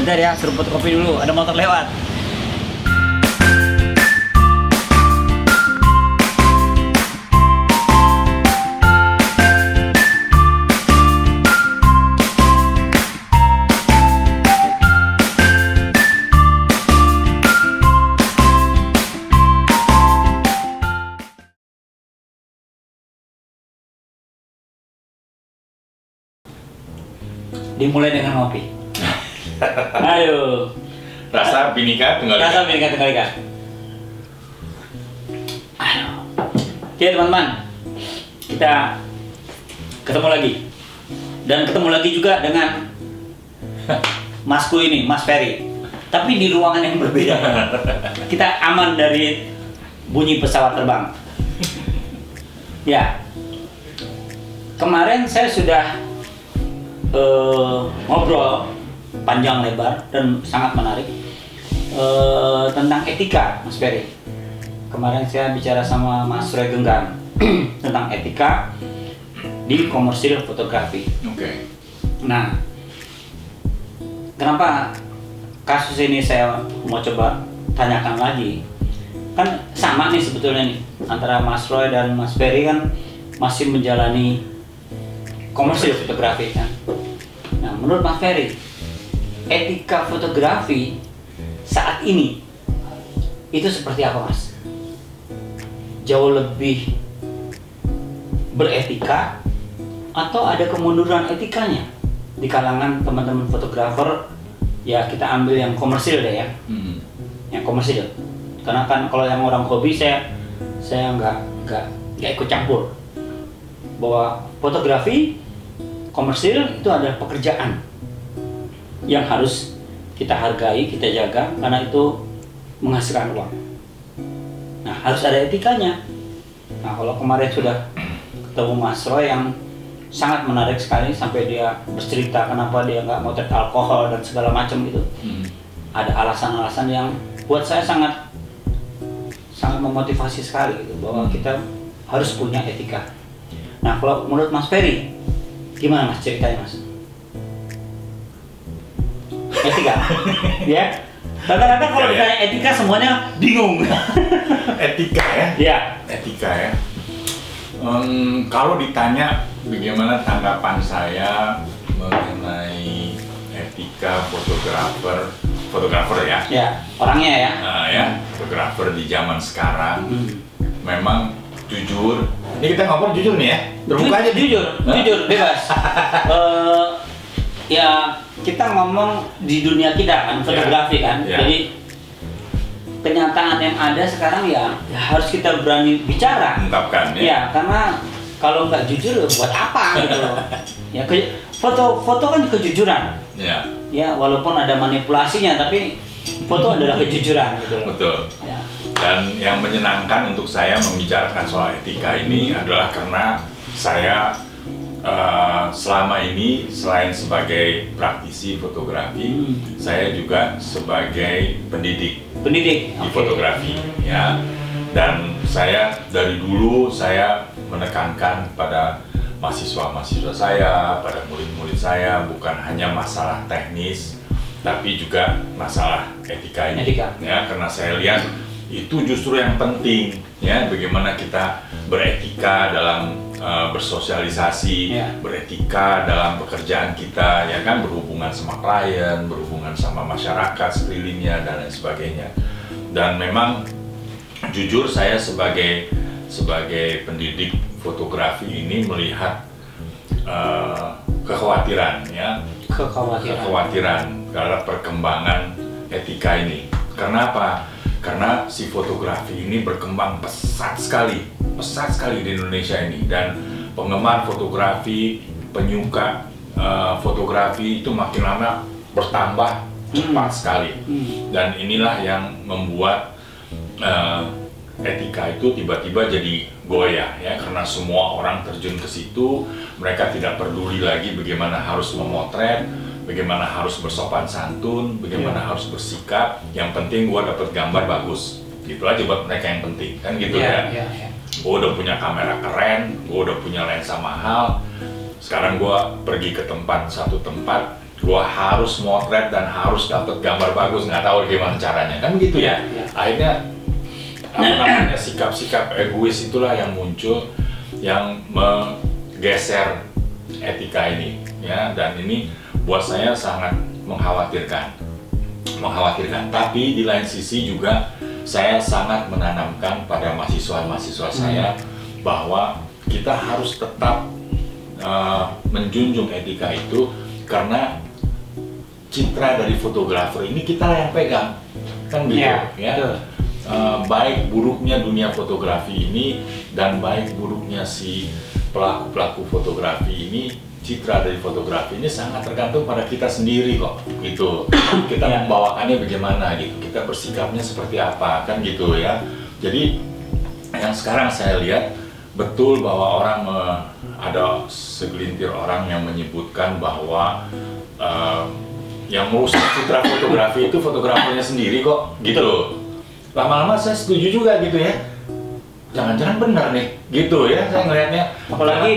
Bentar ya, seruput kopi dulu, ada motor lewat. Dimulai dengan ngopi. Ayo. Rasa Bhinneka Tunggal Ika. Rasa Bhinneka Tunggal Ika. Aduh. Oke teman-teman, kita ketemu lagi. Dan ketemu lagi juga dengan Masku ini, Mas Ferry. Tapi di ruangan yang berbeda. Kita aman dari bunyi pesawat terbang. Ya. Kemarin saya sudah ngobrol panjang lebar dan sangat menarik tentang etika, Mas Ferry. Kemarin saya bicara sama Mas Roy Genggan tentang etika di komersil fotografi. Oke. Nah, kenapa kasus ini saya mau coba tanyakan lagi? Kan sama nih sebetulnya nih antara Mas Roy dan Mas Ferry kan masih menjalani komersil fotografi kan. Nah, menurut Mas Ferry, etika fotografi saat ini itu seperti apa, Mas? Jauh lebih beretika atau ada kemunduran etikanya di kalangan teman-teman fotografer? Ya kita ambil yang komersil deh ya, yang komersil. Karena kan kalau yang orang hobi saya nggak ikut campur. Bahwa fotografi komersil itu adalah pekerjaan yang harus kita hargai, kita jaga, karena itu menghasilkan uang. Nah, harus ada etikanya. Nah, kalau kemarin sudah ketemu Mas Roy yang sangat menarik sekali sampai dia bercerita kenapa dia nggak motret alkohol dan segala macam gitu. Ada alasan-alasan yang buat saya sangat memotivasi sekali gitu, bahwa kita harus punya etika. Nah, kalau menurut Mas Ferry, gimana Mas ceritanya, Mas? Etika, ya. Rata-rata kalau ditanya etika semuanya bingung. Etika ya? Ya. Etika ya. Kalau ditanya bagaimana tanggapan saya mengenai etika fotografer ya? Ya, orangnya ya. Ya, fotografer di zaman sekarang, memang jujur. Ini kita ngobrol jujur nih ya, terbuka aja. Jujur, bebas. Ya kita ngomong di dunia kita kan, fotografi kan. Jadi kenyataan yang ada sekarang ya harus kita berani bicara. Ungkapkan ya. Ya, karena kalau nggak jujur buat apa gitu loh. Ya foto kan kejujuran. Ya. Ya walaupun ada manipulasinya, tapi foto adalah kejujuran gitu loh. Betul. Ya. Dan yang menyenangkan untuk saya membicarakan soal etika ini adalah karena saya selama ini selain sebagai praktisi fotografi, saya juga sebagai pendidik di fotografi ya. Dan saya dari dulu saya menekankan pada mahasiswa-mahasiswa saya, pada murid-murid saya, bukan hanya masalah teknis, tapi juga masalah etika ini. Ya, karena saya lihat itu justru yang penting ya, bagaimana kita beretika dalam bersosialisasi, beretika dalam pekerjaan kita ya kan, berhubungan sama klien, berhubungan sama masyarakat sekelilingnya dan lain sebagainya. Dan memang jujur saya sebagai pendidik fotografi ini melihat kekhawatiran ya, kekhawatiran terhadap perkembangan etika ini. Karena apa? Karena si fotografi ini berkembang pesat sekali di Indonesia ini, dan penggemar fotografi, penyuka fotografi itu makin lama bertambah cepat sekali. Dan inilah yang membuat etika itu tiba-tiba jadi goyah ya, karena semua orang terjun ke situ. Mereka tidak peduli lagi bagaimana harus memotret, bagaimana harus bersopan santun, bagaimana harus bersikap. Yang penting gua dapat gambar bagus, gitu aja buat mereka yang penting kan gitu ya. Gua udah punya kamera keren, gua udah punya lensa mahal. Sekarang gua pergi ke satu tempat, gua harus motret dan harus dapat gambar bagus, nggak tahu gimana caranya, kan gitu ya. Akhirnya apa namanya, sikap-sikap egois itulah yang muncul, yang menggeser etika ini, ya. Dan ini buat saya sangat mengkhawatirkan. Tapi di lain sisi juga saya sangat menanamkan pada mahasiswa-mahasiswa saya bahwa kita harus tetap menjunjung etika itu, karena citra dari fotografer ini kita yang pegang, kan gitu ya. Baik buruknya dunia fotografi ini dan baik buruknya si pelaku-pelaku fotografi ini, citra dari fotografi ini sangat tergantung pada kita sendiri kok, gitu. Kita membawakannya bagaimana gitu, kita bersikapnya seperti apa, kan gitu ya. Jadi yang sekarang saya lihat betul bahwa ada segelintir orang yang menyebutkan bahwa yang merusak citra fotografi itu fotografernya sendiri kok, gitu. Lama-lama saya setuju juga gitu ya. Jangan-jangan benar nih, gitu ya saya ngelihatnya. Apalagi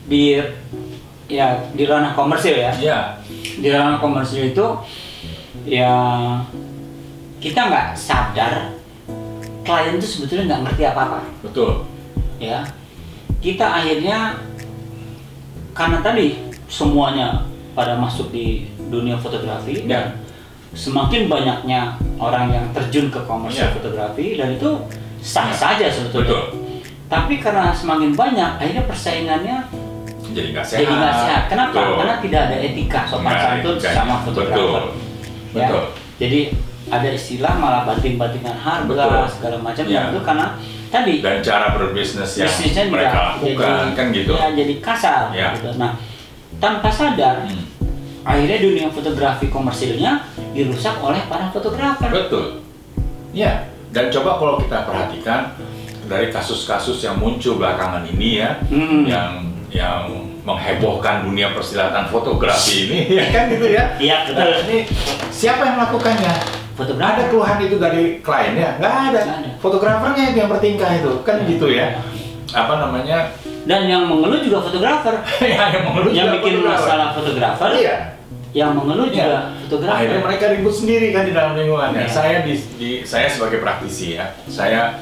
di ranah komersil ya. Di ranah komersil itu ya kita nggak sadar klien itu sebetulnya nggak ngerti apa-apa. Betul. Ya, kita akhirnya karena tadi semuanya pada masuk di dunia fotografi dan semakin banyaknya orang yang terjun ke komersil fotografi, dan itu sah saja sebetulnya. Betul. Tapi karena semakin banyak, akhirnya persaingannya jadi nggak sehat. Kenapa? Betul. Karena tidak ada etika sopan santun sama fotografer. Ya. Betul. Jadi ada istilah malah banting-bantingan harga segala macam, itu karena tadi dan cara berbisnis yang mereka lakukan kan gitu. Ya, jadi kasar. Gitu. Nah, tanpa sadar akhirnya dunia fotografi komersilnya dirusak oleh para fotografer. Betul. Ya. Dan coba kalau kita perhatikan dari kasus-kasus yang muncul belakangan ini ya, yang menghebohkan dunia persilatan fotografi ini, ya kan gitu ya? Iya, betul. Nah, ini siapa yang melakukannya? Fotografer. Ada keluhan itu dari kliennya? Nggak ada. Fotografernya itu yang bertingkah itu, kan gitu ya? Apa namanya? Dan yang mengeluh juga fotografer. yang mengeluh yang juga bikin fotografer. masalah fotografer. Iya. Yang mengeluh juga fotografer. Akhirnya mereka ribut sendiri kan di dalam lingkungannya. Saya sebagai praktisi ya, saya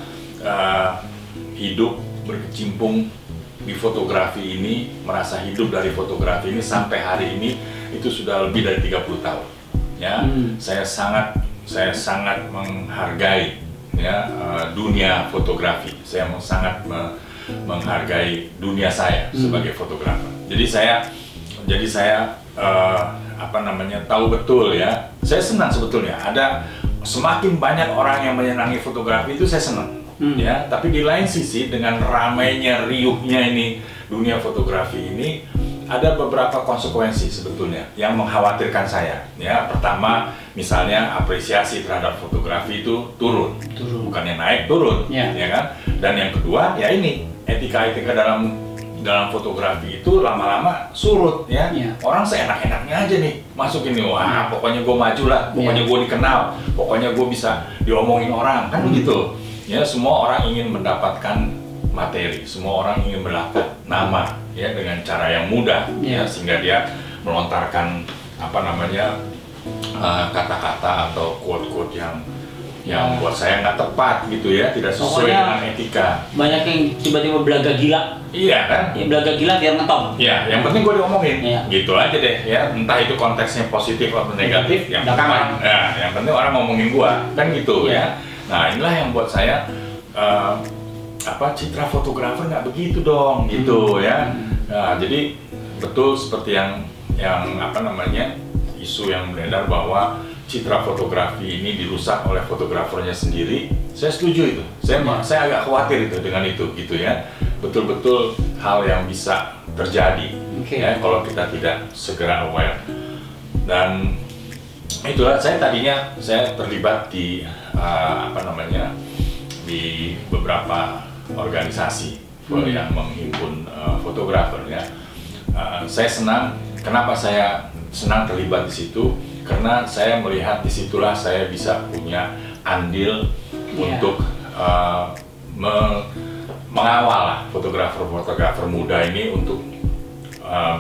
hidup berkecimpung di fotografi ini, merasa hidup dari fotografi ini sampai hari ini itu sudah lebih dari 30 tahun. Ya, saya sangat menghargai ya dunia fotografi. Saya sangat menghargai dunia saya sebagai fotografer. Jadi saya tahu betul ya. Saya senang sebetulnya ada semakin banyak orang yang menyenangi fotografi, itu saya senang. Ya, tapi di lain sisi dengan ramainya, riuhnya ini dunia fotografi ini, ada beberapa konsekuensi sebetulnya yang mengkhawatirkan saya. Ya, pertama misalnya apresiasi terhadap fotografi itu turun. Bukannya naik, turun, ya kan? Dan yang kedua ya ini etika-etika dalam fotografi itu lama-lama surut ya. Orang seenak-enaknya aja nih masuk ini, wah pokoknya gue maju lah, pokoknya gue dikenal, pokoknya gue bisa diomongin orang, kan begitu. Ya, semua orang ingin mendapatkan materi, semua orang ingin mendapat nama ya dengan cara yang mudah ya, sehingga dia melontarkan kata-kata atau quote-quote yang buat saya nggak tepat gitu ya, tidak sesuai dengan etika. Banyak yang tiba-tiba belaga gila. Iya kan? Ya, belaga gila biar ngetop. Iya, yang penting gue diomongin. Gitu aja deh ya, entah itu konteksnya positif atau negatif, yang penting orang ngomongin gua, kan gitu ya. Nah, inilah yang buat saya citra fotografer nggak begitu dong gitu ya. Nah, jadi betul seperti yang isu yang beredar bahwa citra fotografi ini dirusak oleh fotografernya sendiri. Saya setuju itu. Saya agak khawatir itu dengan itu gitu ya. Betul-betul hal yang bisa terjadi ya kalau kita tidak segera aware. Dan itulah saya terlibat di di beberapa organisasi yang menghimpun fotografer ya. Saya senang. Kenapa saya senang terlibat di situ? Karena saya melihat disitulah saya bisa punya andil untuk mengawal fotografer-fotografer muda ini untuk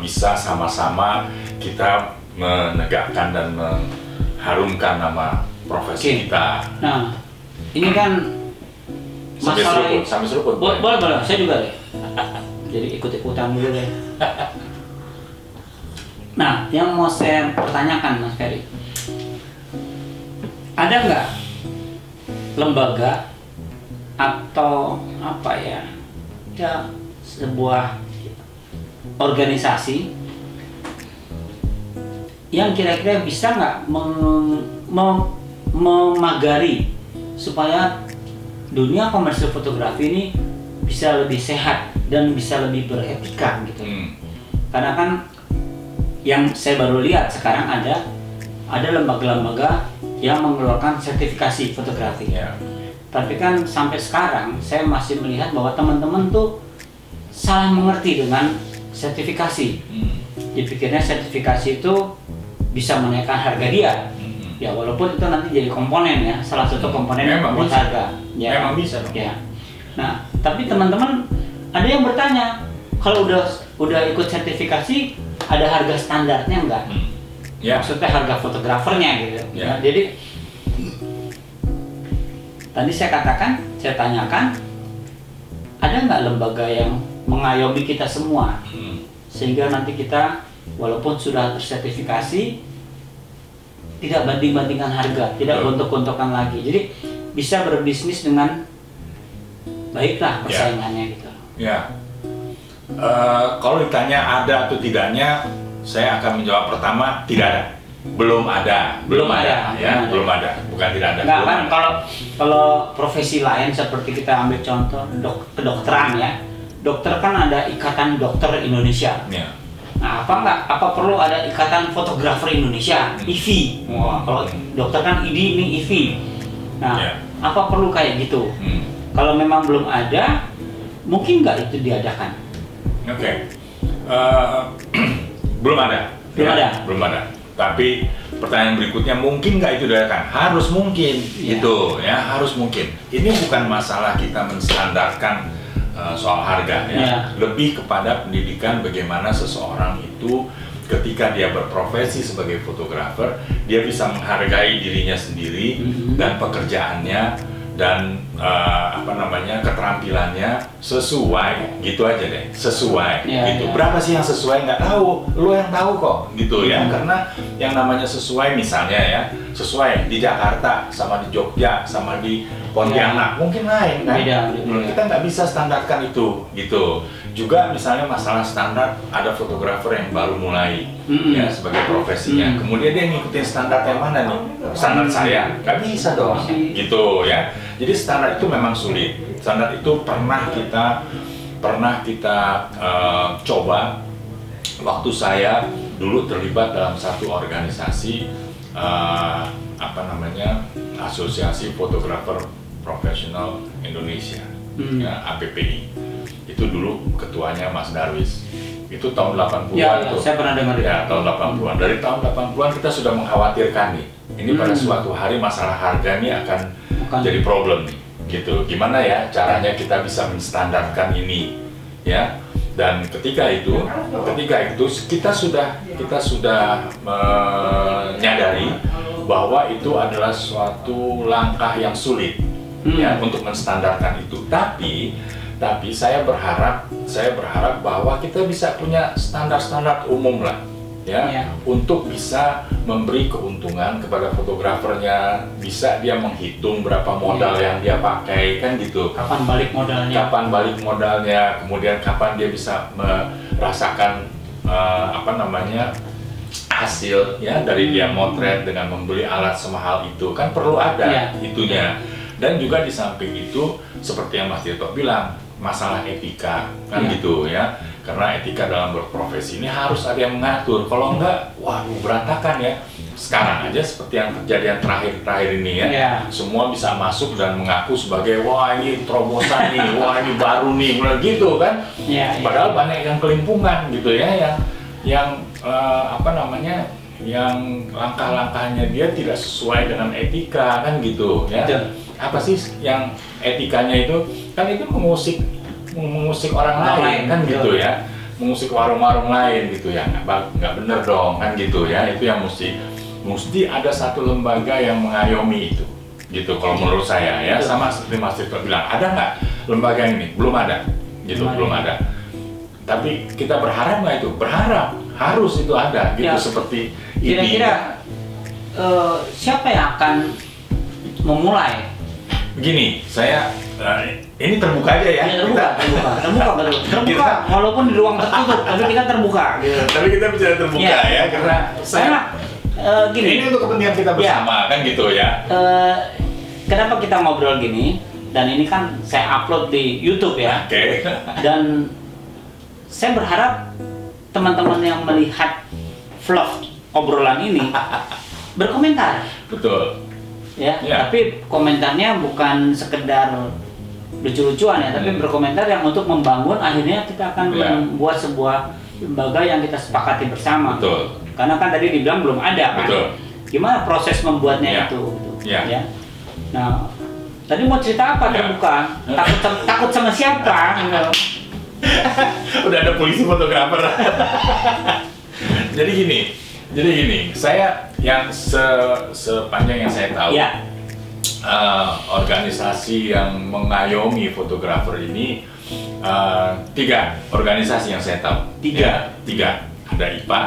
bisa sama-sama kita menegakkan dan mengharumkan nama profesi kita. Nah, ini kan masalah sambil seruput. Boleh, saya juga deh. Jadi ikut-ikutan dulu deh. Nah, yang mau saya pertanyakan Mas Ferry, ada nggak lembaga atau apa ya sebuah organisasi yang kira-kira bisa nggak memagari supaya dunia komersil fotografi ini bisa lebih sehat dan bisa lebih beretika gitu. Karena kan yang saya baru lihat sekarang ada lembaga-lembaga yang mengeluarkan sertifikasi fotografi. Tapi kan sampai sekarang saya masih melihat bahwa teman-teman tuh salah mengerti dengan sertifikasi. Dipikirnya sertifikasi itu bisa menaikkan harga dia. Ya walaupun itu nanti jadi komponen ya, salah satu komponen buat harga. Ya, memang bisa dong. Ya. Nah, tapi teman-teman ada yang bertanya, kalau udah ikut sertifikasi ada harga standarnya enggak? Maksudnya harga fotografernya gitu. Nah, jadi tadi saya tanyakan, ada nggak lembaga yang mengayomi kita semua sehingga nanti kita walaupun sudah tersertifikasi tidak banding-bandingkan harga, tidak gontok-gontokan lagi, jadi bisa berbisnis dengan baiklah persaingannya gitu. Kalau ditanya ada atau tidaknya, saya akan menjawab pertama tidak ada. Belum ada, bukan tidak ada. Nggak kan kalau profesi lain seperti kita ambil contoh kedokteran ya, dokter kan ada Ikatan Dokter Indonesia. Nah, apa perlu ada Ikatan Fotografer Indonesia, IFI. Kalau dokter kan ID ini IFI. Nah, apa perlu kayak gitu? Kalau memang belum ada, mungkin nggak itu diadakan? Belum ada. Tapi pertanyaan berikutnya, mungkin nggak itu diadakan? Harus mungkin, gitu ya, harus mungkin. Ini bukan masalah kita menstandarkan soal harga ya, lebih kepada pendidikan bagaimana seseorang itu ketika dia berprofesi sebagai fotografer, dia bisa menghargai dirinya sendiri dan pekerjaannya dan keterampilannya sesuai, gitu aja deh, sesuai gitu. Berapa sih yang sesuai nggak tahu, lo yang tahu kok gitu ya. Karena yang namanya sesuai, misalnya ya, sesuai di Jakarta sama di Jogja sama di Pontianak mungkin lain kan. Kita nggak bisa standarkan itu gitu. Juga misalnya masalah standar, ada fotografer yang baru mulai ya sebagai profesinya, kemudian dia ngikutin standar yang mana nih? Standar saya nggak bisa dong gitu ya. Jadi standar itu memang sulit. Standar itu pernah kita coba waktu saya dulu terlibat dalam satu organisasi Asosiasi Fotografer Profesional Indonesia, APPI. Itu dulu ketuanya Mas Darwis. Itu tahun 80-an tuh. Saya pernah dengar. Ya, tahun 80-an. Dari tahun 80-an kita sudah mengkhawatirkan nih. Ini pada suatu hari masalah harga nih akan jadi problem nih. Gitu. Gimana ya caranya kita bisa menstandarkan ini, ya? Dan ketika itu kita sudah menyadari bahwa itu adalah suatu langkah yang sulit ya untuk menstandarkan itu. Tapi saya berharap bahwa kita bisa punya standar-standar umum lah ya, untuk bisa memberi keuntungan kepada fotografernya, bisa dia menghitung berapa modal yang dia pakai kan gitu. Kapan balik modalnya, kemudian kapan dia bisa merasakan hasil ya dari dia motret dengan membeli alat semahal itu, kan perlu ada itunya. Dan juga di samping itu seperti yang Mas Tirto bilang, masalah etika kan gitu ya, karena etika dalam berprofesi ini harus ada yang mengatur. Kalau enggak, waduh berantakan ya. Sekarang aja seperti yang kejadian terakhir ini ya, semua bisa masuk dan mengaku sebagai wah ini terobosan nih, wah ini baru nih, gitu kan. Padahal banyak yang kelimpungan gitu ya, yang yang langkah-langkahnya dia tidak sesuai dengan etika kan gitu ya. Apa sih yang etikanya itu? Kan itu mengusik orang lain kan gitu ya. mengusik warung-warung lain gitu ya, nggak bener dong kan gitu ya. Itu yang mesti ada satu lembaga yang mengayomi itu gitu kalau menurut saya ya. Sama seperti Mas Tito bilang, ada nggak lembaga ini? Belum ada gitu, belum ada. Tapi kita berharap nggak itu? Berharap harus itu ada gitu ya. Seperti kira-kira siapa yang akan memulai? Begini, saya ini terbuka aja ya. Terbuka, walaupun di ruang tertutup, tapi kita terbuka. Gitu. Tapi kita bisa terbuka ya, karena saya gini. Ini untuk kepentingan kita bersama kan gitu ya. Kenapa kita ngobrol gini? Dan ini kan saya upload di YouTube ya. Oke. Dan saya berharap teman-teman yang melihat vlog obrolan ini berkomentar. Betul. Ya, tapi komentarnya bukan sekedar lucu-lucuan ya, tapi berkomentar yang untuk membangun. Akhirnya kita akan membuat sebuah lembaga yang kita sepakati bersama. Betul. Karena kan tadi dibilang belum ada kan. Betul. Gimana proses membuatnya itu? Gitu. Ya. Nah, tadi mau cerita apa terbuka? Takut sama siapa? Udah ada polisi fotografer. Jadi gini, saya yang sepanjang yang saya tahu, organisasi yang mengayomi fotografer ini 3 organisasi yang saya tahu. Tiga. Ada IPA,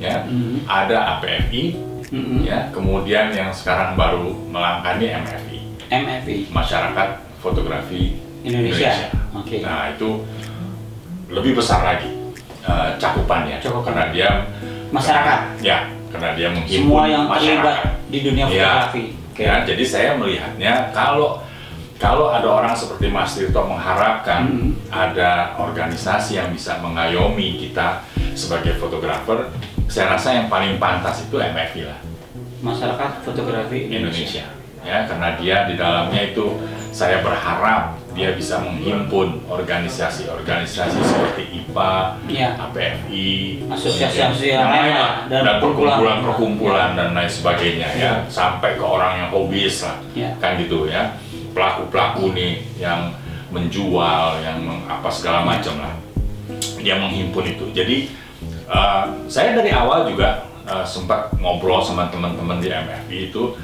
ya, ada APFI, ya, kemudian yang sekarang baru melangkah ini MFI, Masyarakat Fotografi Indonesia. Okay. Nah itu lebih besar lagi cakupannya, karena dia masyarakat. Karena dia menghimpun semua yang masyarakat terlibat di dunia fotografi. Ya, jadi saya melihatnya kalau ada orang seperti Mas Tirto mengharapkan ada organisasi yang bisa mengayomi kita sebagai fotografer, saya rasa yang paling pantas itu MFI lah. Masyarakat Fotografi Indonesia. Ya, karena dia di dalamnya itu saya berharap dia bisa menghimpun organisasi-organisasi seperti IPA, APFI, asosiasi yang lain dan perkumpulan dan lain sebagainya ya, sampai ke orang yang hobis lah, kan gitu ya, pelaku-pelaku nih yang menjual, yang apa segala macam lah, dia menghimpun itu. Jadi saya dari awal juga sempat ngobrol sama teman-teman di MFI itu,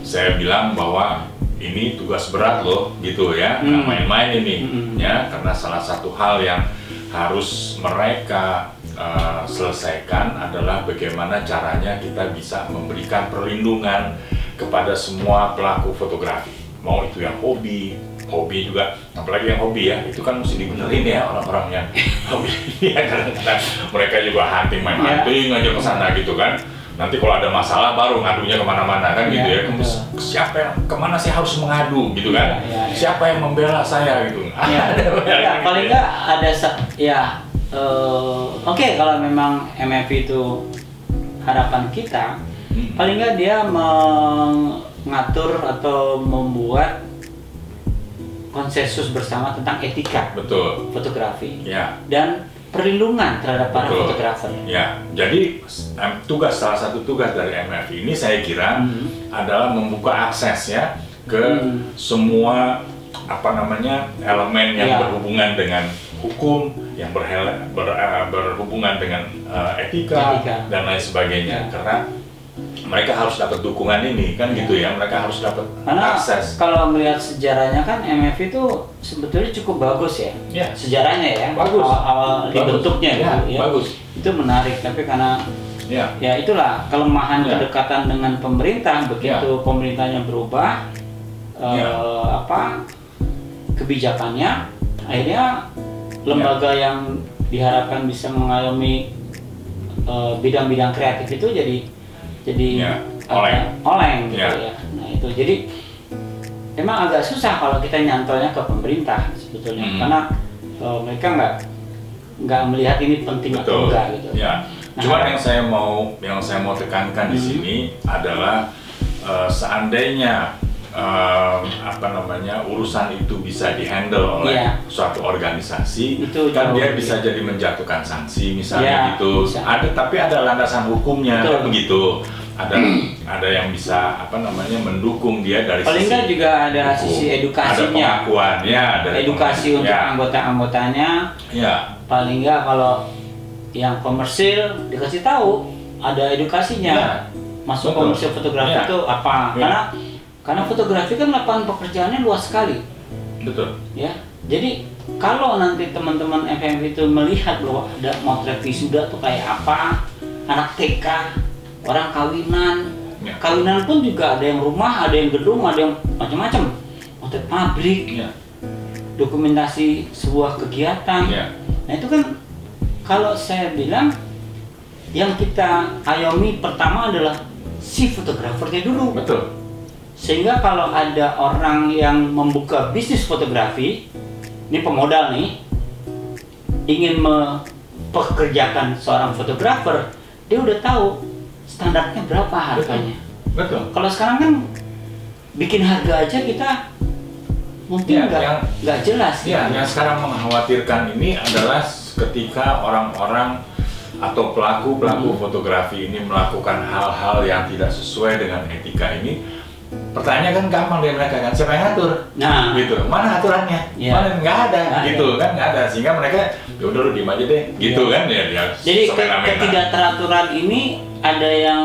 saya bilang bahwa ini tugas berat loh gitu ya, nggak main-main ini ya, karena salah satu hal yang harus mereka selesaikan adalah bagaimana caranya kita bisa memberikan perlindungan kepada semua pelaku fotografi, mau itu yang hobi juga, apalagi yang hobi ya, itu kan mesti dibenerin ya orang-orang yang hobi ya, karena mereka juga hunting, main hunting aja ke sana gitu kan. Nanti kalau ada masalah baru ngadunya kemana-mana kan gitu ya. Siapa yang kemana sih harus mengadu gitu kan? Siapa yang membela saya gitu? Paling nggak ada oke, kalau memang MFI itu harapan kita, paling nggak dia mengatur atau membuat konsensus bersama tentang etika fotografi dan perlindungan terhadap para fotografer. Ya, jadi salah satu tugas dari MFI ini saya kira adalah membuka akses ya ke semua elemen yang berhubungan dengan hukum, yang berhubungan dengan etika dan lain sebagainya. Karena mereka harus dapat dukungan ini kan gitu ya, mereka harus dapat akses. Kalau melihat sejarahnya kan MFI itu sebetulnya cukup bagus ya, sejarahnya ya, bagus. awal dibentuknya gitu ya, bagus. Itu menarik, tapi karena ya itulah kelemahan kedekatan dengan pemerintah, begitu pemerintahnya berubah kebijakannya, akhirnya lembaga yang diharapkan bisa mengayomi bidang-bidang kreatif itu jadi oleng gitu ya. Nah itu jadi emang agak susah kalau kita nyantolnya ke pemerintah sebetulnya, karena mereka nggak melihat ini penting atau enggak gitu. Nah, cuma yang saya mau tekankan di sini adalah seandainya urusan itu bisa dihandle oleh suatu organisasi, itu kan dia bisa jadi menjatuhkan sanksi misalnya gitu. Tapi ada landasan hukumnya kan begitu. Ada yang bisa mendukung dia dari paling nggak juga ada hukum. Sisi edukasinya, ada pengakuan dari edukasi untuk anggota-anggotanya paling nggak kalau yang komersil dikasih tahu, ada edukasinya. Ya. Masuk Betul. komersil fotografi Ya. itu apa? Ya. Karena fotografi kan lapangan pekerjaannya luas sekali. Betul. Ya. Jadi kalau nanti teman-teman FMV itu melihat bahwa ada motret wisuda tuh kayak apa, anak TK, orang kawinan, Ya. kawinan pun juga ada yang rumah, ada yang gedung, ada yang macam-macam, motret pabrik, Ya. dokumentasi sebuah kegiatan. Ya. Nah itu kan kalau saya bilang yang kita ayomi pertama adalah si fotografernya dulu. Betul. Sehingga kalau ada orang yang membuka bisnis fotografi, ini pemodal nih, ingin mempekerjakan seorang fotografer, dia udah tahu standarnya berapa harganya. Betul. Kalau sekarang kan bikin harga aja kita mungkin Ya, nggak jelas. Ya, gitu. yang sekarang mengkhawatirkan ini adalah ketika orang-orang atau pelaku-pelaku fotografi ini melakukan hal-hal yang tidak sesuai dengan etika ini, pertanyaan kan gampang dari mereka kan, siapa yang ngatur? Nah, Gitu, mana aturannya? Ya. Mana nggak ada, Nggak gitu kan nggak ada, sehingga mereka ya udah lu diem aja deh, gitu Ya. kan ya. jadi semena-mena. ketidakteraturan ini ada yang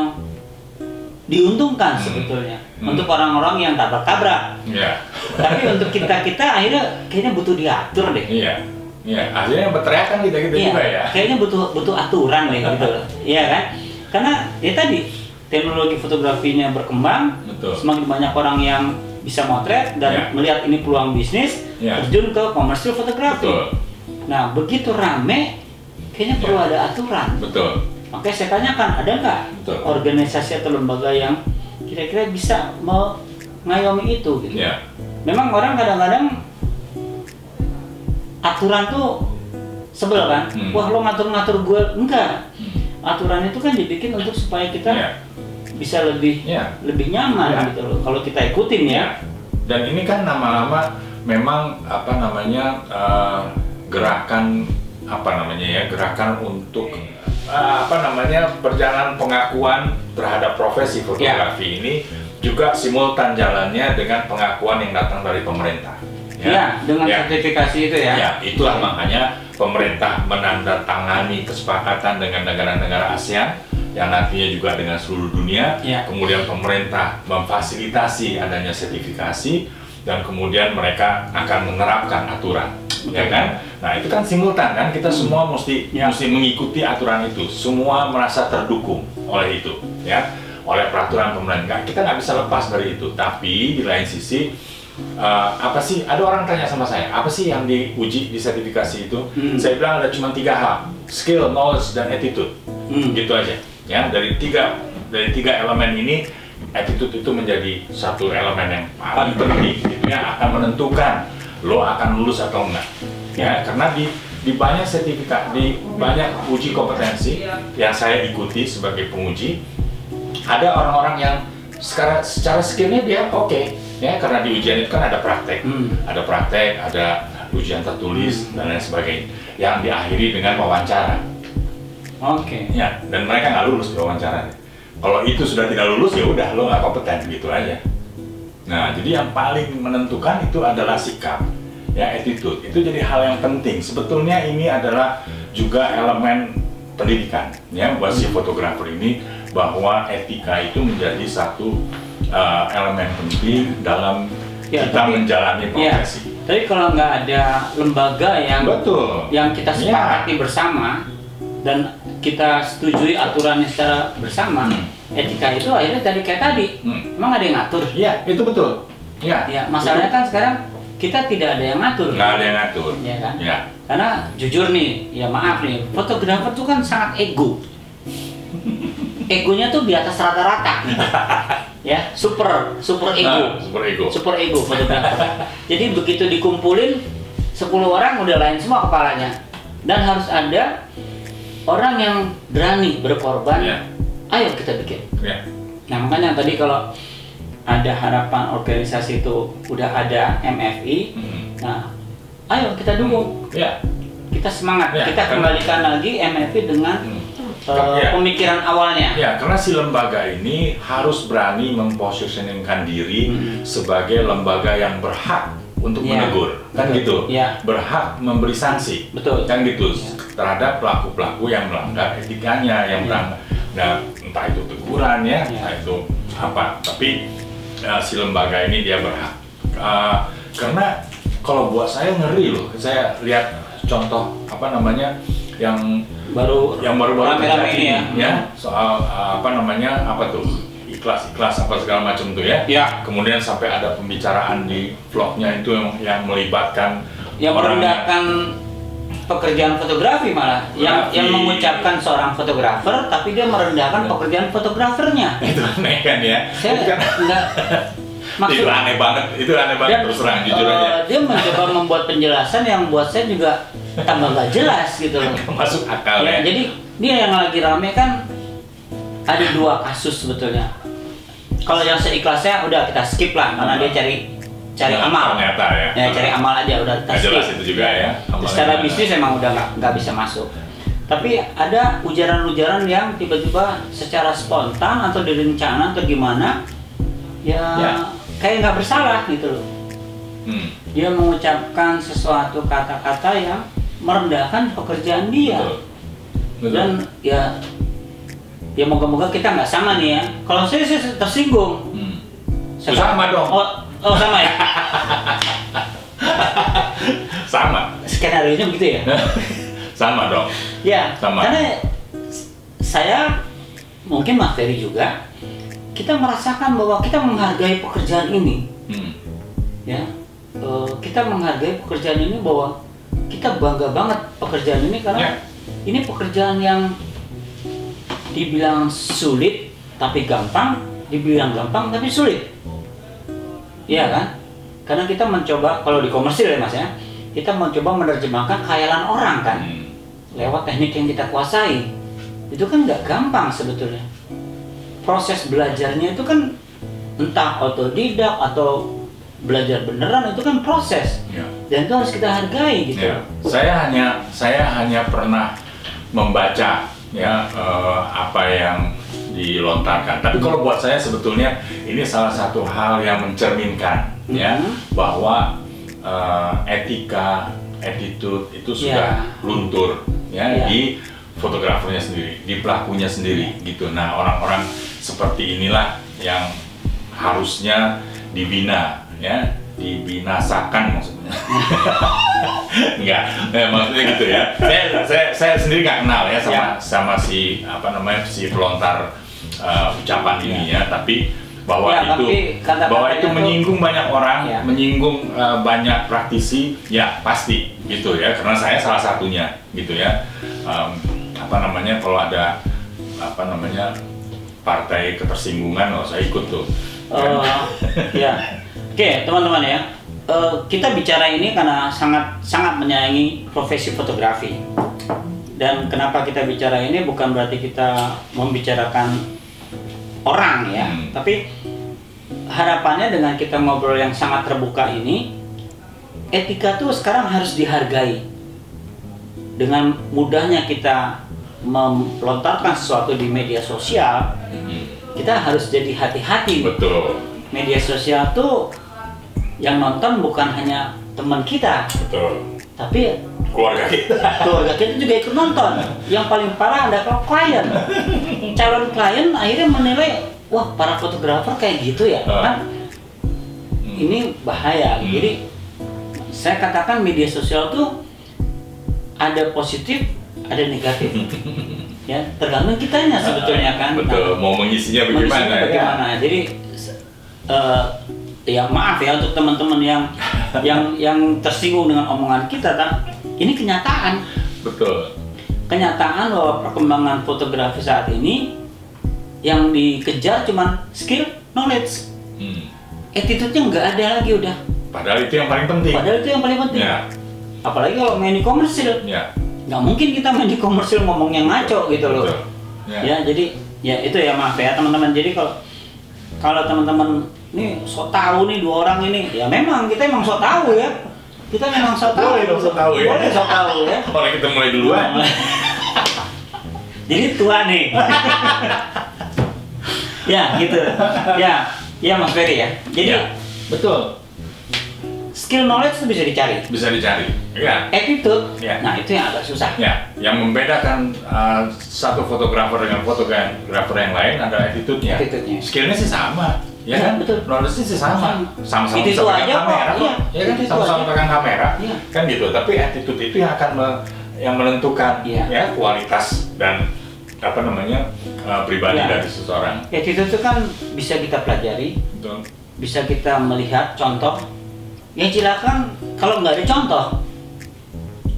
diuntungkan sebetulnya untuk orang-orang yang tabrak-tabrak. Iya, Tapi untuk kita akhirnya kayaknya butuh diatur deh. iya, iya. Akhirnya berteriakan kita juga ya. Kayaknya butuh aturan deh gitu. Iya kan? Karena ya tadi teknologi fotografinya berkembang, Betul. semakin banyak orang yang bisa motret dan Ya. melihat ini peluang bisnis, Ya. terjun ke komersil fotografi. Betul, Nah begitu rame, kayaknya perlu Ya. ada aturan. betul. Makanya saya tanyakan, ada nggak Betul. organisasi atau lembaga yang kira-kira bisa mengayomi itu? Gitu. Ya, Memang orang kadang-kadang aturan tuh sebel kan? Wah lo ngatur-ngatur gue, enggak. Aturan itu kan dibikin untuk supaya kita ya, bisa lebih ya. lebih nyaman Ya. gitu loh. Kalau kita ikutin ya. Ya. Dan ini kan lama-lama memang apa namanya gerakan apa namanya ya, gerakan untuk apa namanya perjalanan pengakuan terhadap profesi fotografi ini juga simultan jalannya dengan pengakuan yang datang dari pemerintah. Ya, dengan Ya. sertifikasi itu ya. Ya, itulah makanya pemerintah menandatangani kesepakatan dengan negara-negara ASEAN yang nantinya juga dengan seluruh dunia. Ya. Kemudian pemerintah memfasilitasi adanya sertifikasi dan kemudian mereka akan menerapkan aturan, ya kan? Nah, itu kan simultan kan, kita semua mesti Ya. mengikuti aturan itu. Semua merasa terdukung oleh itu, ya, oleh peraturan pemerintah. Kita nggak bisa lepas dari itu. Tapi di lain sisi apa sih, ada orang tanya sama saya, apa sih yang diuji di sertifikasi itu? Saya bilang ada cuma 3 hal, skill, knowledge, dan attitude. Gitu aja ya. Dari tiga elemen ini, attitude itu menjadi satu elemen yang paling penting gitu ya, akan menentukan lo akan lulus atau enggak ya. Karena di banyak sertifikat, di banyak uji kompetensi yang saya ikuti sebagai penguji, ada orang-orang yang secara skillnya dia oke. Ya, karena di ujian itu kan ada praktek, ada ujian tertulis dan lain sebagainya, yang diakhiri dengan wawancara. Oke. Ya, dan mereka nggak lulus di wawancara. Kalau itu sudah tidak lulus ya udah lo nggak kompeten gitu aja. Nah, jadi yang paling menentukan itu adalah sikap, ya attitude. Itu jadi hal yang penting. Sebetulnya ini adalah juga elemen pendidikan, ya buat si fotografer ini, bahwa etika itu menjadi satu elemen penting dalam kita menjalani profesi. Tapi kalau nggak ada lembaga yang Betul. yang kita sepakati bersama dan kita setujui aturannya secara bersama, etika itu akhirnya tadi kayak tadi, emang ada yang ngatur? Iya, itu betul. Ya. Ya, masalahnya kan sekarang kita tidak ada yang ngatur. Nggak ada yang ngatur. Ya kan? Ya. Karena jujur nih, ya maaf nih, fotografer tuh kan sangat ego. Egonya tuh di atas rata-rata. Ya, super ego. Super ego fotografer. Jadi begitu dikumpulin 10 orang udah lain semua kepalanya. Dan harus ada orang yang berani berkorban. Ya. Ayo kita bikin. Ya. Nah, makanya tadi kalau ada harapan organisasi itu udah ada MFI. Nah, ayo kita dukung. Ya. Kita semangat. Ya, Kita kembalikan lagi MFI dengan pemikiran awalnya. Ya, karena si lembaga ini harus berani mempositioningkan diri sebagai lembaga yang berhak untuk menegur, kan gitu. Berhak memberi sanksi, kan gitu, terhadap pelaku-pelaku yang melanggar etikanya, yang melanggar, nah, entah itu teguran ya, entah itu apa. Tapi si lembaga ini dia berhak, karena kalau buat saya ngeri loh. Saya lihat contoh apa namanya yang baru-baru terjadi ya, soal apa namanya, apa tuh, ikhlas apa segala macam tuh ya. Kemudian sampai ada pembicaraan di vlognya itu yang melibatkan yang merendahkan pekerjaan fotografi, malah yang mengucapkan seorang fotografer tapi dia merendahkan pekerjaan fotografernya. Itu aneh kan ya. Saya enggak itu aneh banget dan, terus terang jujur aja. Dia mencoba membuat penjelasan yang buat saya juga tambah nggak jelas gitu loh. Masuk akal ya. Jadi dia yang lagi rame kan ada 2 kasus sebetulnya. Kalau yang seikhlasnya udah kita skip lah, karena dia cari amal. Ternyata ya. Cari amal aja udah kita skip. Jelas itu juga ya. Secara bisnis emang udah nggak bisa masuk. Tapi ada ujaran-ujaran yang tiba-tiba secara spontan atau direncana atau gimana, ya kayak nggak bersalah gitu loh. Dia mengucapkan sesuatu kata-kata yang merendahkan pekerjaan dia. Betul. Dan ya moga-moga kita nggak sama nih ya. Kalau saya tersinggung. Sama dong. Oh sama ya. Sama. Skenario-nya begitu ya. Sama dong. Ya. Sama. Karena saya mungkin Mas Ferry juga, kita merasakan bahwa kita menghargai pekerjaan ini. Ya. Kita menghargai pekerjaan ini, bahwa kita bangga banget pekerjaan ini karena ini pekerjaan yang dibilang sulit tapi gampang, dibilang gampang tapi sulit. Iya kan? Karena kita mencoba, kalau di komersil ya Mas ya, kita mencoba menerjemahkan khayalan orang kan, lewat teknik yang kita kuasai. Itu kan nggak gampang sebetulnya. Proses belajarnya itu kan entah otodidak atau belajar beneran, itu kan proses. Dan itu harus kita hargai gitu. Saya hanya pernah membaca ya apa yang dilontarkan. Tapi kalau buat saya sebetulnya ini salah satu hal yang mencerminkan ya bahwa etika, attitude itu sudah luntur ya di fotografernya sendiri, di pelakunya sendiri gitu. Nah, orang-orang seperti inilah yang harusnya dibina ya, dibinasakan maksudnya. Enggak, maksudnya gitu ya. Saya sendiri nggak kenal ya sama si apa namanya, si pelontar ucapan ini ya, tapi bahwa itu menyinggung banyak orang, menyinggung banyak praktisi, ya pasti gitu ya, karena saya salah satunya gitu ya. Apa namanya, kalau ada apa namanya partai ketersinggungan, saya ikut tuh. Oke, teman-teman ya. Kita bicara ini karena sangat menyayangi profesi fotografi. Dan kenapa kita bicara ini bukan berarti kita membicarakan orang ya, tapi harapannya dengan kita ngobrol yang sangat terbuka ini, etika tuh sekarang harus dihargai. Dengan mudahnya kita melontarkan sesuatu di media sosial, kita harus jadi hati-hati. Betul. Media sosial tuh yang nonton bukan hanya teman kita, tapi keluarga kita. Keluarga kita juga ikut nonton. Yang paling parah ada klien. Calon klien akhirnya menilai, wah para fotografer kayak gitu ya, kan? Ini bahaya. Jadi saya katakan media sosial tuh ada positif, ada negatif. Ya, tergantung kitanya sebetulnya kan. Betul. Mau mengisinya bagaimana? Ya? Jadi ya maaf ya untuk teman-teman yang tersinggung dengan omongan kita, ini kenyataan. Betul. Kenyataan bahwa perkembangan fotografi saat ini yang dikejar cuman skill, knowledge, attitude-nya nggak ada lagi udah. Padahal itu yang paling penting. Ya. Apalagi kalau main di komersil. Ya. Nggak mungkin kita main di komersil ngomongnya ngaco gitu loh. Ya, jadi ya itu ya, maaf ya teman-teman. Jadi kalau teman-teman ini sok tahu nih 2 orang ini, ya memang kita emang sok tahu ya. Kita memang sok tahu. Boleh dong sok tahu ya. Boleh sok tahu ya. Orang kita mulai duluan. Jadi tua nih. Ya gitu. Ya Mas Ferry ya. Jadi betul. skill knowledge itu bisa dicari. Bisa dicari. Ya. Attitude, Ya. nah itu yang agak susah. Ya, yang membedakan satu fotografer dengan fotografer yang lain adalah attitude-nya. Attitude-nya. Skillnya sih sama, ya Ya, kan? betul. Knowledge-nya sih sama. Sama-sama Itu bisa pegang aja kok, kamera, iya. ya kan? Itu Sama-sama aja. pegang kamera, Iya. kan gitu. Tapi attitude itu yang akan yang menentukan Iya. ya kualitas dan apa namanya pribadi Iya. dari seseorang. Attitude itu kan bisa kita pelajari, Betul. bisa kita melihat contoh. Yang cilaka kalau nggak ada contoh,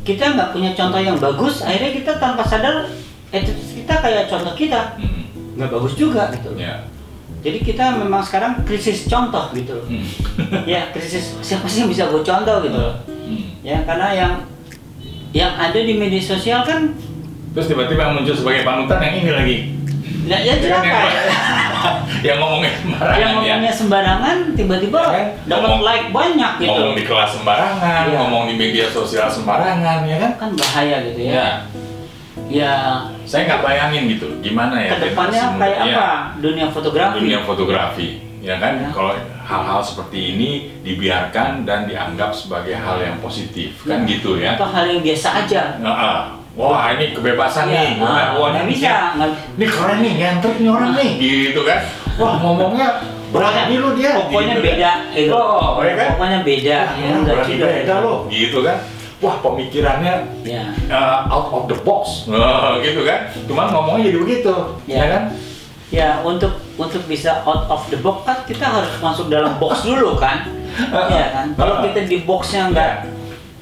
kita nggak punya contoh yang bagus, akhirnya kita tanpa sadar attitude kita kayak contoh kita nggak bagus juga gitu. Ya. Jadi kita memang sekarang krisis contoh gitu. Ya krisis siapa sih yang bisa gue contoh gitu. Ya karena yang ada di media sosial kan. Terus tiba-tiba muncul sebagai panutan yang ini lagi. Nah, ya Ya kan, celaka. yang ngomongnya sembarangan Yang ngomongnya sembarangan tiba-tiba Ya kan? dapat Ngomong- like banyak gitu. ngomong di kelas sembarangan, Iya. ngomong di media sosial sembarangan, ya kan? Kan bahaya gitu ya. Ya, Ya saya nggak bayangin gitu, gimana ya kedepannya generasi kayak muda- apa dunia fotografi. Dunia fotografi, ya kan? Ya. Kalau hal-hal seperti ini dibiarkan dan dianggap sebagai hal yang positif, kan gitu ya? Atau hal yang biasa aja. Wah ini kebebasan nih, Iya, wah nggak ini bisa. ini keren nih, nyentrik nih orang nih, gitu kan? Wah ngomongnya berani lu dia, Pokoknya gitu. beda gitu. Oh, ya kan? Pokoknya beda. Ya, nggak berani juga. beda lo, gitu kan? Wah pemikirannya Ya. out of the box, gitu kan? Cuman ngomongnya jadi begitu, Ya. ya kan? Ya untuk bisa out of the box kan kita harus masuk dalam box dulu kan. Iya kan. Kalau kita di boxnya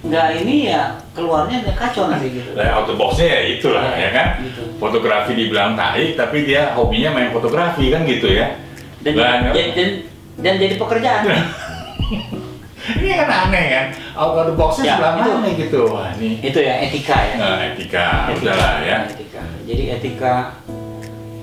nggak ini ya keluarnya udah kacau nanti gitu. Nah, out of box-nya ya itulah, Ya, ya kan? gitu. Fotografi dibilang tai, tapi dia hobinya main fotografi kan gitu ya? Dan jadi pekerjaan. Ini kan aneh kan? Out of the box-nya Ya, sebelah itu. mana gitu? Wah ini Itu ya etika ya. etika, udahlah ya. Etika. Jadi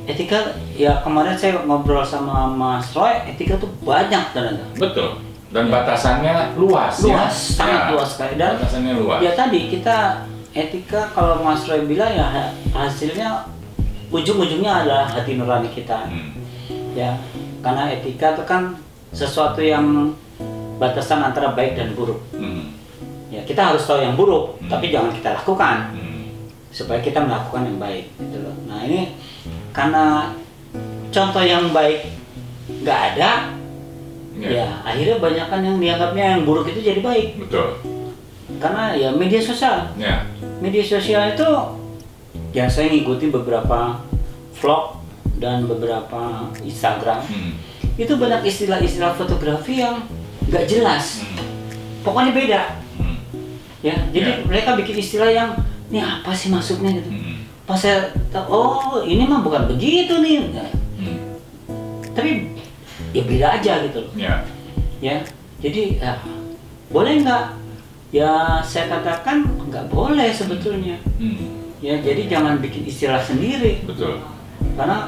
etika ya kemarin saya ngobrol sama Mas Roy, etika tuh banyak ternyata. Betul. Dan Ya. batasannya luas, Luas, ya. sangat Ya, luas sekali. Dan batasannya luas. ya tadi kita etika kalau Mas Roy bilang ya hasilnya ujung-ujungnya adalah hati nurani kita. Ya, karena etika itu kan sesuatu yang batasan antara baik dan buruk. Ya, kita harus tahu yang buruk, tapi jangan kita lakukan supaya kita melakukan yang baik gitu loh. Nah, ini karena contoh yang baik nggak ada, ya akhirnya banyakan yang dianggapnya yang buruk itu jadi baik. Betul. Karena ya media sosial. Ya. Media sosial itu ya saya ngikuti beberapa vlog dan beberapa Instagram. Itu banyak istilah-istilah fotografi yang nggak jelas. Pokoknya beda. Ya, jadi mereka bikin istilah yang ini apa sih maksudnya gitu. Pas saya tahu, oh ini mah bukan begitu nih. Tapi ya beda aja gitu loh. Ya. Ya, jadi ya, boleh nggak? Ya saya katakan nggak boleh sebetulnya. Ya, jadi jangan bikin istilah sendiri. Betul. Karena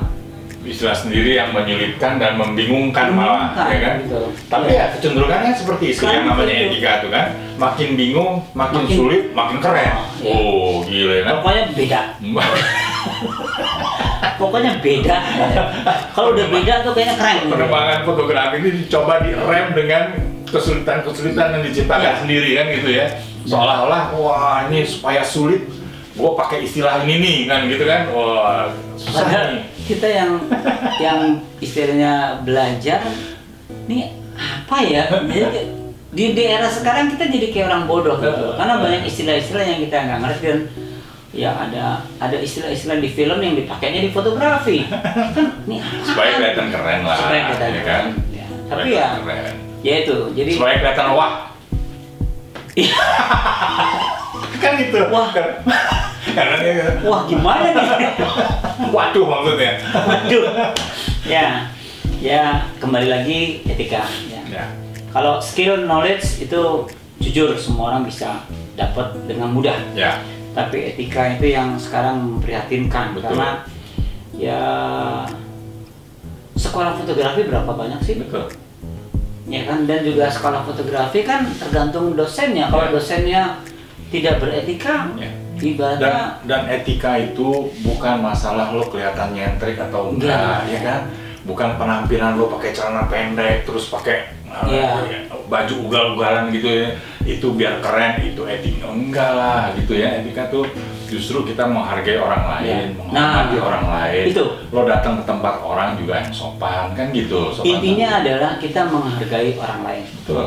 Istilah sendiri yang menyulitkan dan membingungkan malah, ya kan? gitu. Tapi ya kecenderungannya seperti itu yang namanya Betul. etika itu kan, makin bingung, makin sulit, makin keren. Ya. Oh, gila kan? Pokoknya beda. Pokoknya beda. Kalau udah beda tuh kayaknya keren. Gitu. Penerbangan fotografi ini dicoba direm dengan kesulitan-kesulitan yang diciptakan Ya. sendiri kan gitu ya. Seolah-olah wah ini supaya sulit, gua pakai istilah ini nih kan gitu kan. Wah, susah Padahal nih. kita yang istilahnya belajar, nih apa ya? Jadi, di era sekarang kita jadi kayak orang bodoh gitu. Karena banyak istilah-istilah yang kita nggak ngerti dan ya ada istilah-istilah di film yang dipakainya di fotografi. Kan ini apa? Supaya kelihatan keren lah, Supaya kelihatan ya kan? keren. Ya. Tapi Supaya ya, keren. ya itu. Jadi Supaya kelihatan wah. Kan gitu. Wah. Karena dia wah gimana nih? waduh maksudnya. Waduh. Ya kembali lagi etika. Ya. Ya. Kalau skill knowledge itu jujur semua orang bisa dapat dengan mudah. Ya. Tapi etika itu yang sekarang memprihatinkan. Betul. Karena ya sekolah fotografi berapa banyak sih? Betul. Ya kan, dan juga sekolah fotografi kan tergantung dosennya. Kalau Ya. dosennya tidak beretika, Ya. ibaratnya Dan etika itu bukan masalah lo kelihatan nyentrik atau enggak, Enggak. ya kan? Bukan penampilan lo pakai celana pendek terus pakai baju ugal-ugalan gitu ya, itu biar keren, itu etika. Enggak lah gitu ya, etika tuh justru kita menghargai orang lain, menghormati orang lain. Itu. Lo datang ke tempat orang juga yang sopan, kan gitu. Sopan. Intinya adalah kita menghargai orang lain. Betul.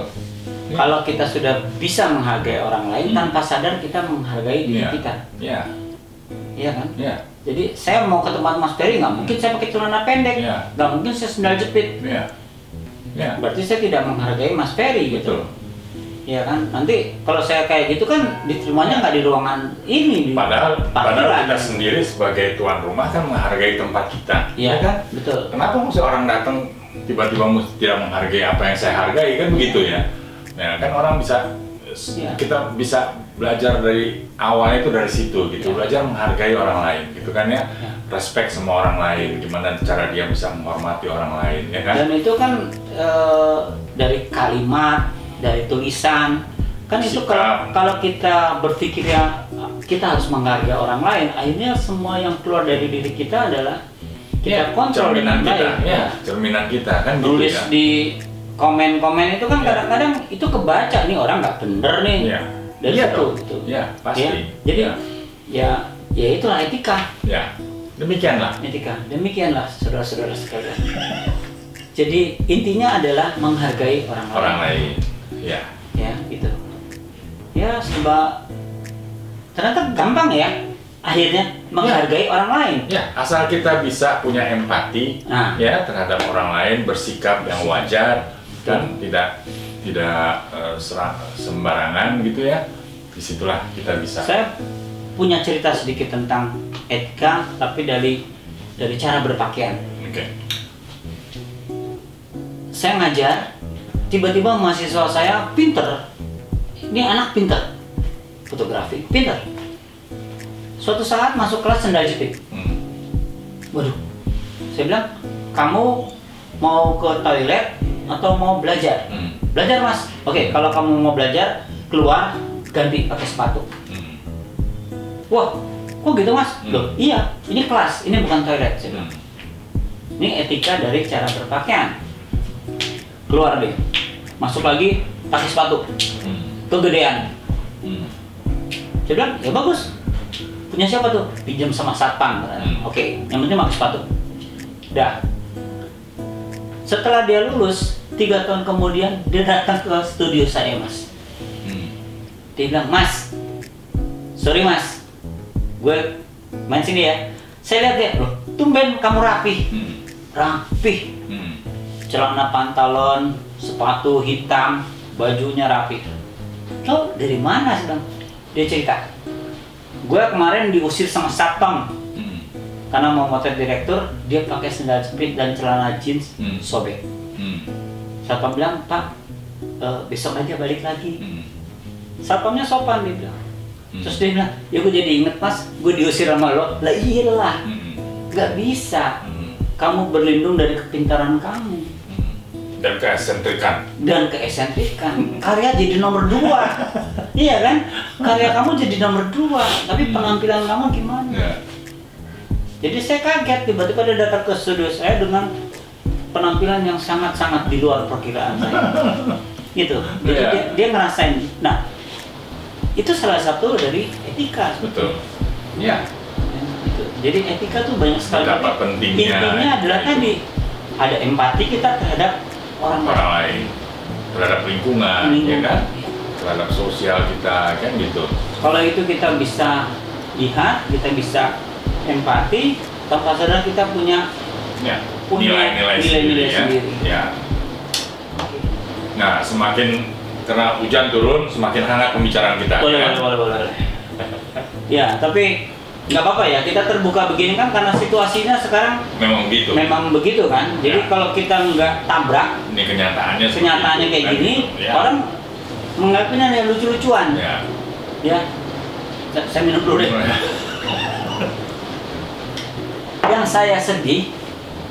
Kalau kita sudah bisa menghargai orang lain, tanpa sadar kita menghargai diri kita. Iya. Iya kan? Iya. Jadi saya mau ke tempat Mas Ferry, nggak mungkin saya pakai celana pendek, nggak mungkin saya sendal jepit. Iya. Ya. Berarti saya tidak menghargai Mas Ferry gitu. Iya kan? Nanti kalau saya kayak gitu kan diterimanya nggak di ruangan ini. Padahal kita sendiri sebagai tuan rumah kan menghargai tempat kita. Iya kan? Betul. Kenapa mesti orang datang tiba-tiba tidak menghargai apa yang saya hargai, kan begitu ya? Nah kan orang bisa, kita bisa belajar dari awalnya itu dari situ gitu, belajar menghargai orang lain gitu kan ya. Respect sama orang lain, gimana cara dia bisa menghormati orang lain, ya kan? Dan itu kan dari kalimat, dari tulisan, kan itu kalau kita berpikirnya kita harus menghargai orang lain, akhirnya semua yang keluar dari diri kita adalah kita kontrol dengan baik. Cerminan kita kan. Tulis gitu ya. Di komen-komen itu kan kadang-kadang itu kebaca nih orang nggak bener nih dari situ gitu. Ya pasti. Jadi ya itulah etika. Ya. Demikianlah. Demikianlah saudara-saudara sekalian. Jadi intinya adalah menghargai orang lain. Ya. Ya gitu. Ya sebab ternyata gampang ya akhirnya menghargai orang lain. Ya, asal kita bisa punya empati ya terhadap orang lain, bersikap yang wajar dan tidak sembarangan gitu ya. Disitulah kita bisa. Saya punya cerita sedikit tentang etika, tapi dari cara berpakaian. Oke. Saya ngajar, tiba-tiba mahasiswa saya pinter. Ini anak pinter, fotografi, pinter. Suatu saat masuk kelas sendal jepit. Waduh, saya bilang, kamu mau ke toilet atau mau belajar? Belajar mas. Oke, kalau kamu mau belajar, keluar ganti pakai sepatu. Wah, kok gitu mas? Loh, iya, ini kelas, ini bukan toilet. Saya bilang. Ini etika dari cara berpakaian. Keluar deh, masuk lagi pakai sepatu. Kegedean. Saya bilang, ya bagus. Punya siapa tuh? Pinjam sama satpam. Oke, yang penting pakai sepatu. Dah. Setelah dia lulus, 3 tahun kemudian dia datang ke studio saya mas. Dia bilang, mas, sorry mas, gue main sini ya. Saya lihat dia, loh, tumben kamu rapih. Rapih. Celana pantalon, sepatu hitam, bajunya rapi. Lo dari mana sih bang? Dia cerita, gue kemarin diusir sama satpam karena mau motret direktur, dia pakai sendal jepit dan celana jeans sobek. Satpam bilang, pak, besok aja balik lagi. Satpamnya sopan, dia bilang. Terus dia bilang, ya gue jadi inget mas, gue diusir sama lo. Lah iyalah, gak bisa. Kamu berlindung dari kepintaran kamu. Dan keesentrikan. Karya jadi nomor 2. Iya kan? Karya kamu jadi nomor 2, tapi penampilan kamu gimana? Jadi saya kaget, tiba-tiba dia datang ke studio saya dengan penampilan yang sangat-sangat di luar perkiraan saya. Gitu. Jadi dia ngerasain. Nah, itu salah satu dari etika. Betul. Iya. Gitu. Jadi etika tuh banyak sekali. Intinya adalah tadi ada empati kita terhadap orang lain, terhadap lingkungan, ya kan? Terhadap sosial kita, kan gitu. Kalau itu kita bisa lihat, kita bisa empati, tanpa sadar kita punya nilai-nilai sendiri. Ya. Nah, semakin karena hujan turun, semakin hangat pembicaraan kita. Boleh. Ya, tapi nggak apa-apa ya, kita terbuka begini kan karena situasinya sekarang memang begitu kan. Jadi kalau kita nggak tabrak, ini kenyataannya kayak gini, orang menganggapnya hanya lucu-lucuan. Ya, saya minum dulu deh. Yang saya sedih,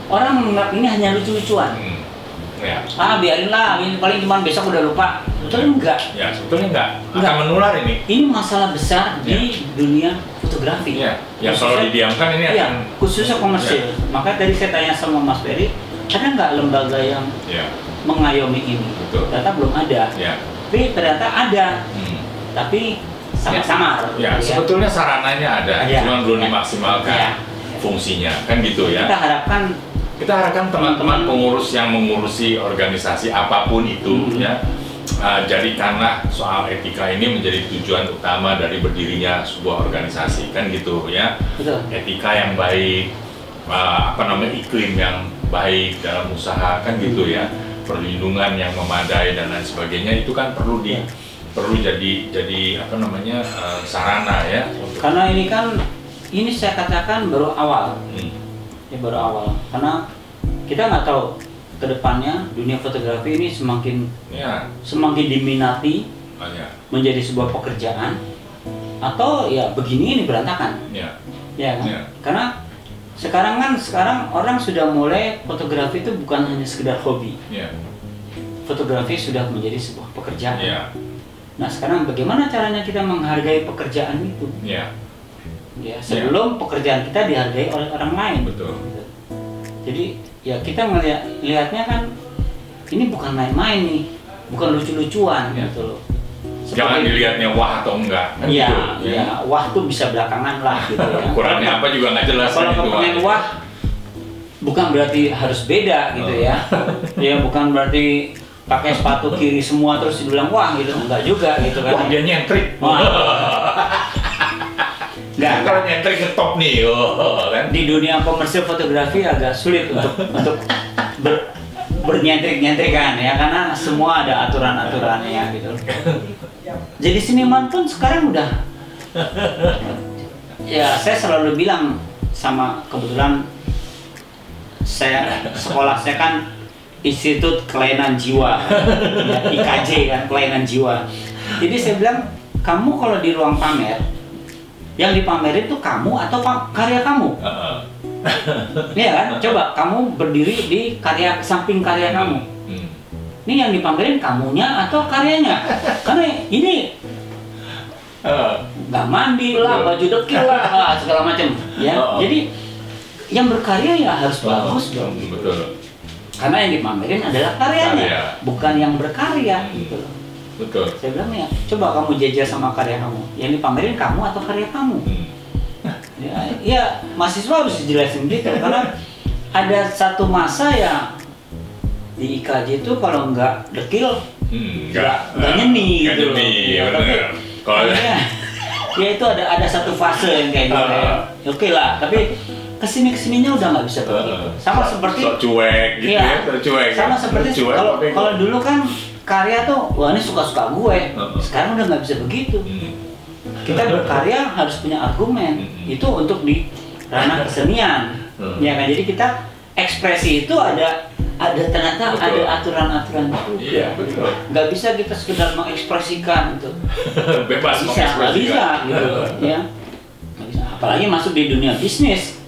orang menganggap ini hanya lucu-lucuan. Biarinlah, ini paling cuma besok udah lupa. Sebetulnya enggak. Ya, sebetulnya enggak. Akan menular ini. Ini masalah besar di dunia fotografi. Yang kalau didiamkan ini akan khususnya komersil. Maka tadi saya tanya sama Mas Ferry, ada nggak lembaga yang mengayomi ini? Ternyata belum ada. Tapi ternyata ada. Tapi sama-sama. Ya, sebetulnya sarananya ada, cuma belum dimaksimalkan fungsinya, kan gitu ya. Kita harapkan teman-teman pengurus yang mengurusi organisasi apapun itu ya, jadikanlah soal etika ini menjadi tujuan utama dari berdirinya sebuah organisasi, kan gitu ya. Betul. Etika yang baik, iklim yang baik dalam usaha, kan gitu ya. Perlindungan yang memadai dan lain sebagainya itu kan perlu jadi sarana ya. Karena ini saya katakan baru awal. Ya baru awal. Karena kita nggak tahu ke depannya dunia fotografi ini semakin diminati menjadi sebuah pekerjaan atau ya begini ini berantakan. Ya kan? Karena sekarang orang sudah mulai fotografi itu bukan hanya sekedar hobi. Fotografi sudah menjadi sebuah pekerjaan. Nah sekarang bagaimana caranya kita menghargai pekerjaan itu? Ya sebelum pekerjaan kita dihargai oleh orang lain. Betul. Jadi ya kita lihatnya kan ini bukan main-main nih, bukan lucu-lucuan gitu loh. Jangan dilihatnya wah atau enggak. Kan iya, gitu, iya, wah tuh bisa belakangan lah gitu ya. Ukurannya apa juga nggak jelas. Kalau kepengen wah, bukan berarti harus beda gitu ya. Ya bukan berarti pakai sepatu kiri semua terus dibilang wah gitu, enggak juga gitu kan. Wah dia nyentrik. Enggak, kalau nyentrik ke top nih, kan? Di dunia komersil fotografi agak sulit untuk bernyentrik-nyentrikan ya, karena semua ada aturan-aturannya gitu. Jadi seniman pun sekarang udah, ya saya selalu bilang sama, kebetulan sekolah saya kan Institut Kelainan Jiwa, ya, IKJ kan, kelainan jiwa. Jadi saya bilang, kamu kalau di ruang pamer, yang dipamerin tuh kamu atau karya kamu? Iya kan? Coba kamu berdiri di samping karya kamu. Ini yang dipamerin kamunya atau karyanya? Karena ini nggak mandi lah, baju dekil lah, segala macam. Ya, jadi yang berkarya ya harus bagus dong. Betul. Karena yang dipamerin adalah karyanya, bukan yang berkarya. Gitu. Betul. Saya bilang ya, coba kamu jajar sama karya kamu. Yang dipamerin kamu atau karya kamu? Ya, mahasiswa harus dijelasin gitu. Karena ada satu masa ya di IKJ itu kalau nggak dekil, nggak nyeni gitu. Ya, tapi kalau ya itu ada satu fase yang kayak gitu. Oke lah, tapi kesininya udah nggak bisa begitu. Sama seperti cuek gitu ya, cuek. Sama seperti kalau dulu kan karya tuh, wah ini suka-suka gue. Sekarang udah nggak bisa begitu. Kita berkarya harus punya argumen. Itu untuk di ranah kesenian. Ya kan, jadi kita ekspresi itu ada ternyata ada aturan-aturan itu. Iya, betul. Nggak bisa kita sekedar mengekspresikan itu. Bebas nggak bisa gitu. Ya. Nggak bisa. Apalagi masuk di dunia bisnis.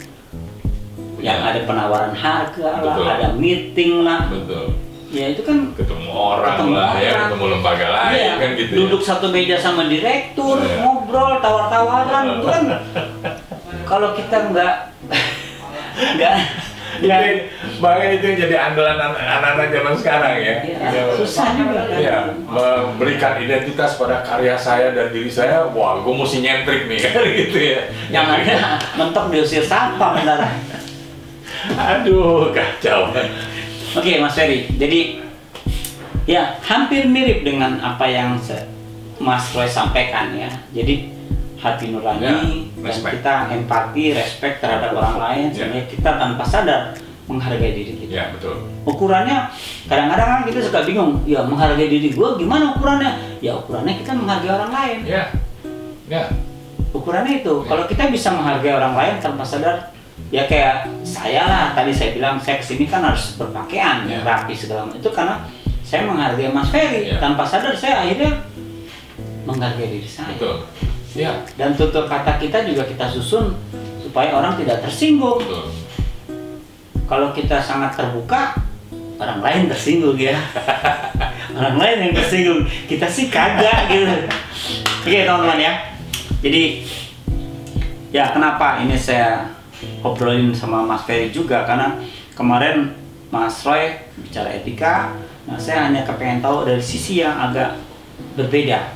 Yang ada penawaran harga lah, ada meeting lah. Betul. Ya itu kan ketemu orang lah, ya, ketemu lembaga lain kan gitu. Duduk satu meja sama direktur, ngobrol, tawar-tawaran, itu kan kalau kita nggak makanya itu yang jadi andalan anak-anak zaman sekarang ya. Susah juga kan. Ya, memberikan identitas pada karya saya dan diri saya, wah gue mesti nyentrik nih kan gitu ya. Yang ada mentok diusir sampah benar. Aduh, kacau. Oke, Mas Ferry. Jadi ya hampir mirip dengan apa yang Mas Roy sampaikan ya. Jadi hati nurani dan kita empati, respect terhadap orang lain sehingga kita tanpa sadar menghargai diri kita. Ya, betul. Ukurannya kadang-kadang kan kita suka bingung. Ya, menghargai diri gua gimana ukurannya? Ya, ukurannya kita menghargai orang lain. Ya. Ya. Ukurannya itu. Kalau kita bisa menghargai orang lain tanpa sadar, ya kayak saya lah, tadi saya bilang saya kesini kan harus berpakaian rapi segala macam, itu karena saya menghargai Mas Ferry. Tanpa sadar saya akhirnya menghargai diri saya. Betul. Ya. Dan tutur kata kita juga kita susun supaya orang tidak tersinggung. Betul. Kalau kita sangat terbuka, orang lain tersinggung ya. Orang lain yang tersinggung, kita sih kagak gitu. Oke teman-teman ya. Jadi ya kenapa ini saya obrolin sama Mas Ferry juga, karena kemarin Mas Roy bicara etika. Nah, saya hanya kepengen tahu dari sisi yang agak berbeda.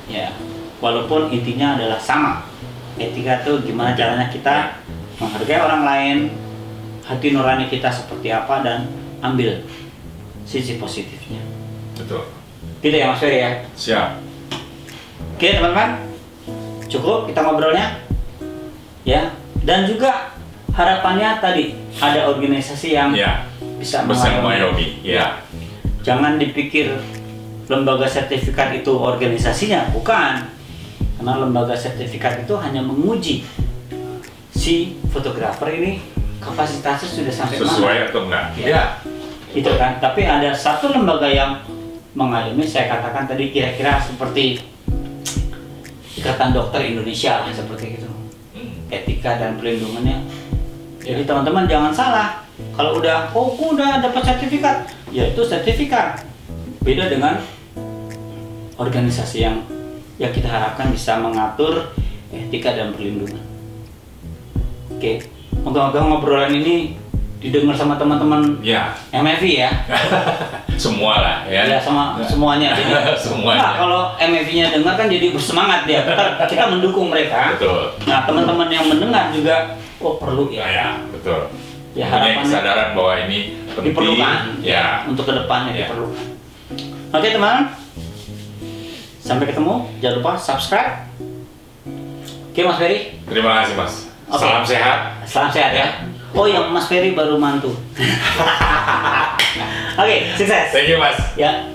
Ya, walaupun intinya adalah sama. Etika itu gimana caranya kita menghargai orang lain, hati nurani kita seperti apa, dan ambil sisi positifnya. Betul. Gitu ya Mas Ferry ya? Siap. Oke teman-teman, cukup kita ngobrolnya. Ya, dan juga harapannya tadi ada organisasi yang bisa mengayomi. Ya. Jangan dipikir lembaga sertifikat itu organisasinya, bukan. Karena lembaga sertifikat itu hanya menguji si fotografer ini kapasitasnya sudah sampai sesuai mana. Atau enggak. Ya. Itu kan. Tapi ada satu lembaga yang mengayomi, saya katakan tadi kira-kira seperti Ikatan Dokter Indonesia lah, seperti itu. Etika dan perlindungannya. Jadi teman-teman jangan salah. Kalau udah, aku udah dapat sertifikat, ya itu sertifikat. Beda dengan organisasi yang kita harapkan bisa mengatur etika dan perlindungan. Oke, moga-moga ngobrolan ini didengar sama teman-teman MFI ya. Semua lah ya. Ya semuanya. Jadi, semuanya. Nah, kalau MFI-nya dengar kan jadi bersemangat dia. Kita mendukung mereka. Betul. Nah, teman-teman yang mendengar juga, oh perlu ya. Ya, betul. Ya, harapannya kesadaran bahwa ini penting, diperlukan. Ya. Untuk kedepannya diperlukan. Oke teman, sampai ketemu. Jangan lupa subscribe. Oke Mas Ferry. Terima kasih Mas. Salam sehat. Salam sehat ya. Oh yang Mas Ferry baru mantu. Oke, sukses. Thank you Mas. Ya.